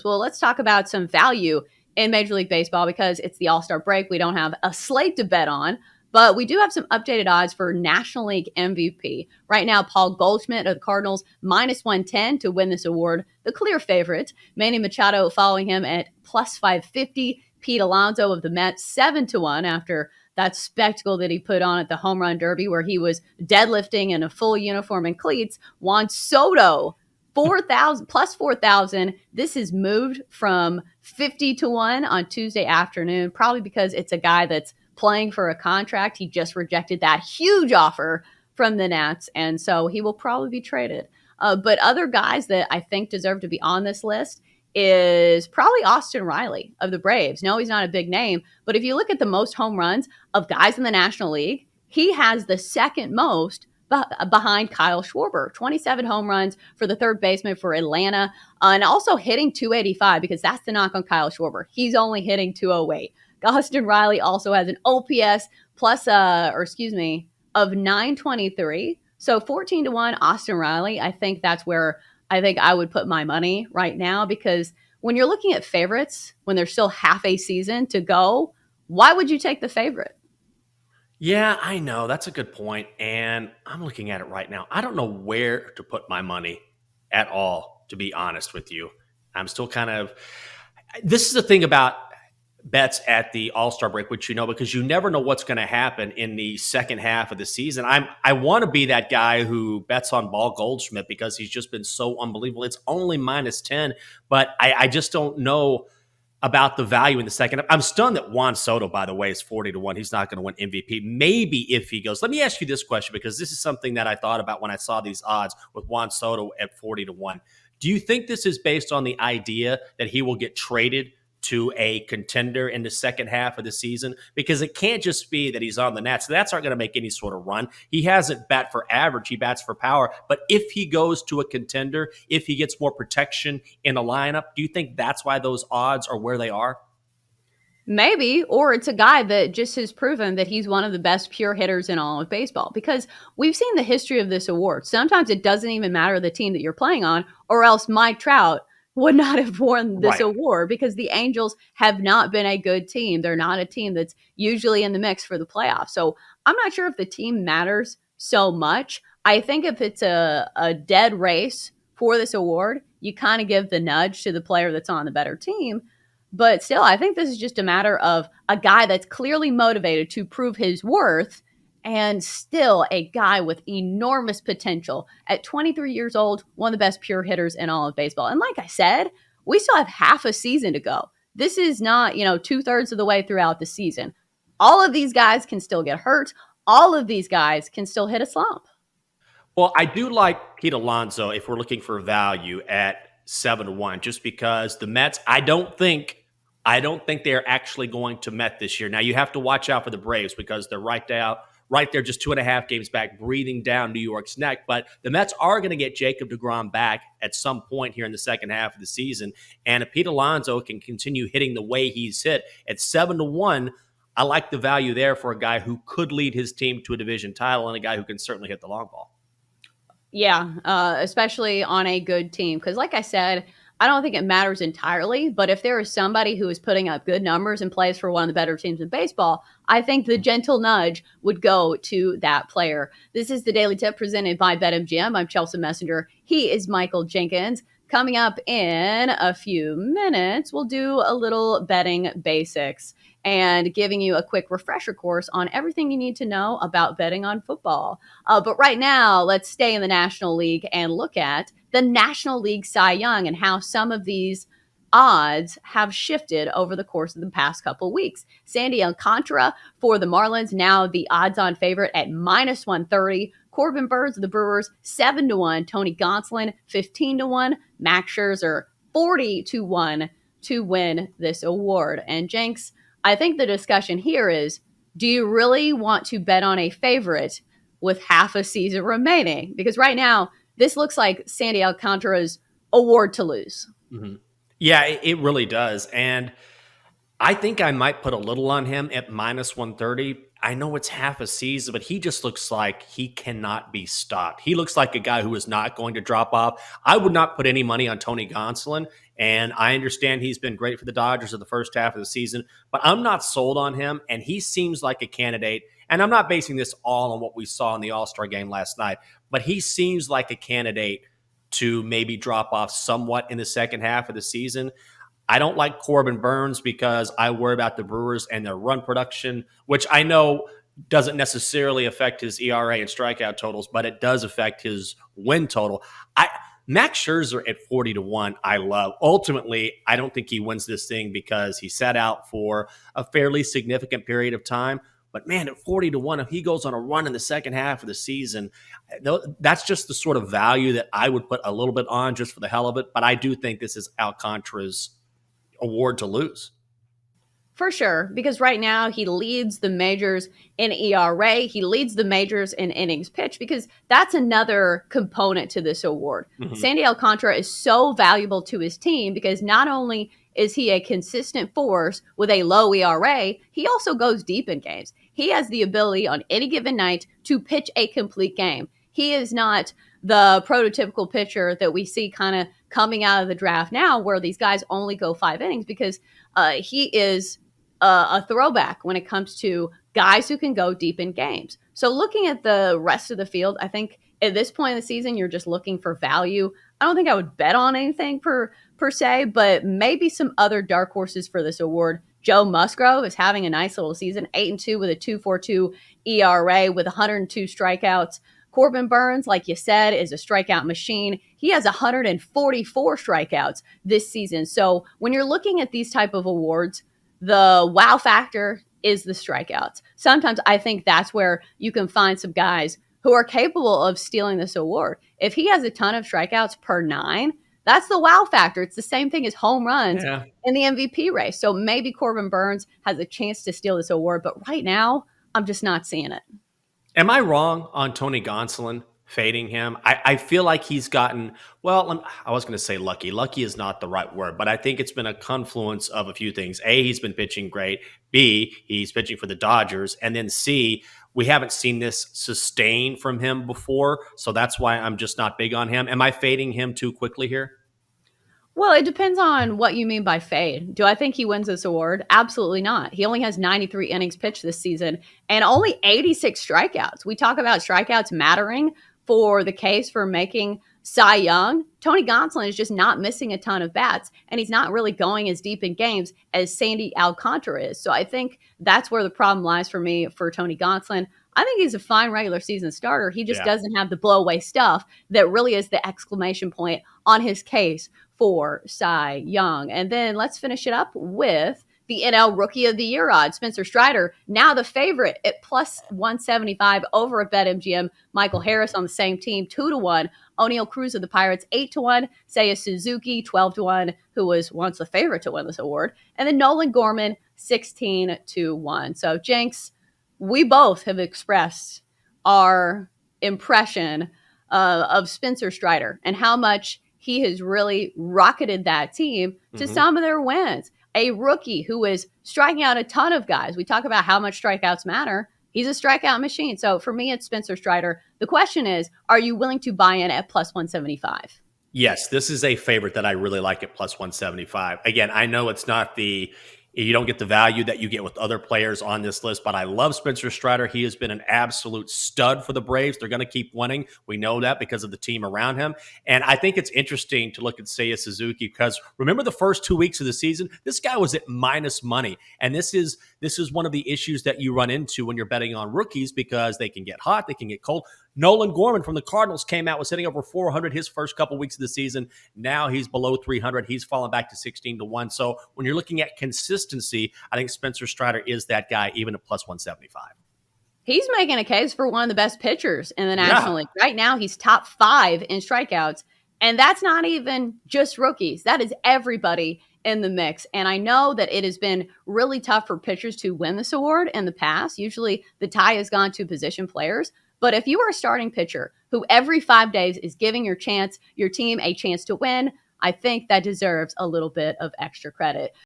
Well, let's talk about some value in Major League Baseball because it's the All-Star break. We don't have a slate to bet on, but we do have some updated odds for National League MVP. Right now, Paul Goldschmidt of the Cardinals, minus 110 to win this award, the clear favorite. Manny Machado following him at plus 550. Pete Alonso of the Mets, 7-1 after that spectacle that he put on at the Home Run Derby where he was deadlifting in a full uniform and cleats. Juan Soto, 4,000 plus 4,000. This is moved from 50-1 on Tuesday afternoon, probably because it's a guy that's playing for a contract. He just rejected that huge offer from the Nats, and so he will probably be traded. But other guys that I think deserve to be on this list is probably Austin Riley of the Braves. No, he's not a big name, but if you look at the most home runs of guys in the National League, he has the second most behind Kyle Schwarber. 27 home runs for the third baseman for Atlanta, and also hitting 285 because that's the knock on Kyle Schwarber. He's only hitting 208. Austin Riley also has an OPS of 923. So 14-1 Austin Riley. I think that's where I think I would put my money right now because when you're looking at favorites, when there's still half a season to go, why would you take the favorite? Yeah, I know. That's a good point. And I'm looking at it right now. I don't know where to put my money at all, to be honest with you. I'm still this is the thing about bets at the All-Star break, which because you never know what's going to happen in the second half of the season. I want to be that guy who bets on Paul Goldschmidt because he's just been so unbelievable. It's only minus 10, but I just don't know about the value in the second. I'm stunned that Juan Soto, by the way, is 40-1. He's not going to win MVP. Maybe if he goes. Let me ask you this question because this is something that I thought about when I saw these odds with Juan Soto at 40-1. Do you think this is based on the idea that he will get traded to a contender in the second half of the season? Because it can't just be that he's on the Nats. The Nats aren't going to make any sort of run. He hasn't bat for average. He bats for power. But if he goes to a contender, if he gets more protection in a lineup, do you think that's why those odds are where they are? Maybe, or it's a guy that just has proven that he's one of the best pure hitters in all of baseball because we've seen the history of this award. Sometimes it doesn't even matter the team that you're playing on, or else Mike Trout would not have won this award because the Angels have not been a good team. They're not a team that's usually in the mix for the playoffs. So I'm not sure if the team matters so much. I think if it's a dead race for this award, you kind of give the nudge to the player that's on the better team. But still, I think this is just a matter of a guy that's clearly motivated to prove his worth and still a guy with enormous potential. At 23 years old, one of the best pure hitters in all of baseball. And like I said, we still have half a season to go. This is not, 2/3 of the way throughout the season. All of these guys can still get hurt. All of these guys can still hit a slump. Well, I do like Pete Alonso if we're looking for value at 7-1, just because the Mets, I don't think they're actually going to Met this year. Now you have to watch out for the Braves because they're right there, just 2.5 games back, breathing down New York's neck. But the Mets are going to get Jacob deGrom back at some point here in the second half of the season. And if Pete Alonso can continue hitting the way he's hit at 7-1, I like the value there for a guy who could lead his team to a division title and a guy who can certainly hit the long ball. Yeah, especially on a good team. Because like I said, I don't think it matters entirely, but if there is somebody who is putting up good numbers and plays for one of the better teams in baseball, I think the gentle nudge would go to that player. This is the Daily Tip presented by BetMGM. I'm Chelsea Messenger. He is Michael Jenkins. Coming up in a few minutes, we'll do a little betting basics and giving you a quick refresher course on everything you need to know about betting on football. But right now, let's stay in the National League and look at the National League Cy Young and how some of these odds have shifted over the course of the past couple of weeks. Sandy Alcantara for the Marlins, now the odds-on favorite at minus 130. Corbin Burns of the Brewers, 7-1. Tony Gonsolin, 15-1. Max Scherzer, 40-1 to win this award. And Jenks, I think the discussion here is, do you really want to bet on a favorite with half a season remaining? Because right now, this looks like Sandy Alcantara's award to lose. Mm-hmm. Yeah, it really does. And I think I might put a little on him at minus 130. I know it's half a season, but he just looks like he cannot be stopped. He looks like a guy who is not going to drop off. I would not put any money on Tony Gonsolin. And I understand he's been great for the Dodgers in the first half of the season, but I'm not sold on him. And he seems like a candidate. And I'm not basing this all on what we saw in the All-Star game last night, but he seems like a candidate to maybe drop off somewhat in the second half of the season. I don't like Corbin Burns because I worry about the Brewers and their run production, which I know doesn't necessarily affect his ERA and strikeout totals, but it does affect his win total. I Max Scherzer at 40-1, I love. Ultimately, I don't think he wins this thing because he sat out for a fairly significant period of time. But man, at 40-1, if he goes on a run in the second half of the season, that's just the sort of value that I would put a little bit on just for the hell of it. But I do think this is Alcantara's award to lose. For sure, because right now he leads the majors in ERA. He leads the majors in innings pitched because that's another component to this award. Mm-hmm. Sandy Alcantara is so valuable to his team because not only is he a consistent force with a low ERA, he also goes deep in games. He has the ability on any given night to pitch a complete game. He is not the prototypical pitcher that we see kind of coming out of the draft now where these guys only go 5 innings because he is a throwback when it comes to guys who can go deep in games. So looking at the rest of the field, I think at this point in the season, you're just looking for value. I don't think I would bet on anything per se, but maybe some other dark horses for this award. Joe Musgrove is having a nice little season, 8-2 with a 2.42 ERA with 102 strikeouts. Corbin Burns, like you said, is a strikeout machine. He has 144 strikeouts this season. So when you're looking at these type of awards, the wow factor is the strikeouts. Sometimes I think that's where you can find some guys who are capable of stealing this award. If he has a ton of strikeouts per 9, that's the wow factor. It's the same thing as home runs in the MVP race. So maybe Corbin Burns has a chance to steal this award, but right now I'm just not seeing it. Am I wrong on Tony Gonsolin fading him? I feel like he's gotten, well, I was going to say lucky. Lucky is not the right word, but I think it's been a confluence of a few things. A, he's been pitching great. B, he's pitching for the Dodgers. And then C, we haven't seen this sustain from him before. So that's why I'm just not big on him. Am I fading him too quickly here? Well, it depends on what you mean by fade. Do I think he wins this award? Absolutely not. He only has 93 innings pitched this season and only 86 strikeouts. We talk about strikeouts mattering for the case for making Cy Young. Tony Gonsolin is just not missing a ton of bats, and he's not really going as deep in games as Sandy Alcantara is. So I think that's where the problem lies for me for Tony Gonsolin. I think he's a fine regular season starter. He just doesn't have the blowaway stuff that really is the exclamation point on his case for Cy Young. And then let's finish it up with the NL Rookie of the Year odds. Spencer Strider, now the favorite at plus 175 over at BetMGM. Michael Harris on the same team, 2-1. O'Neal Cruz of the Pirates, 8-1. Seiya Suzuki, 12-1, who was once the favorite to win this award. And then Nolan Gorman, 16-1. So, Jenks, we both have expressed our impression of Spencer Strider and how much he has really rocketed that team to some of their wins. A rookie who is striking out a ton of guys. We talk about how much strikeouts matter. He's a strikeout machine. So for me, it's Spencer Strider. The question is, are you willing to buy in at plus 175? Yes, this is a favorite that I really like at plus 175. Again, I know it's not you don't get the value that you get with other players on this list, but I love Spencer Strider. He has been an absolute stud for the Braves. They're going to keep winning. We know that because of the team around him. And I think it's interesting to look at Seiya Suzuki because remember the first 2 weeks of the season, this guy was at minus money. And this is one of the issues that you run into when you're betting on rookies because they can get hot, they can get cold. Nolan Gorman from the Cardinals came out, was hitting over 400 his first couple weeks of the season. Now he's below 300. He's fallen back to 16-1. So when you're looking at consistency, I think Spencer Strider is that guy, even at plus 175. He's making a case for one of the best pitchers in the National League. Right now, he's top 5 in strikeouts. And that's not even just rookies. That is everybody in the mix. And I know that it has been really tough for pitchers to win this award in the past. Usually the tie has gone to position players. But if you are a starting pitcher who every 5 days is giving your team a chance to win, I think that deserves a little bit of extra credit.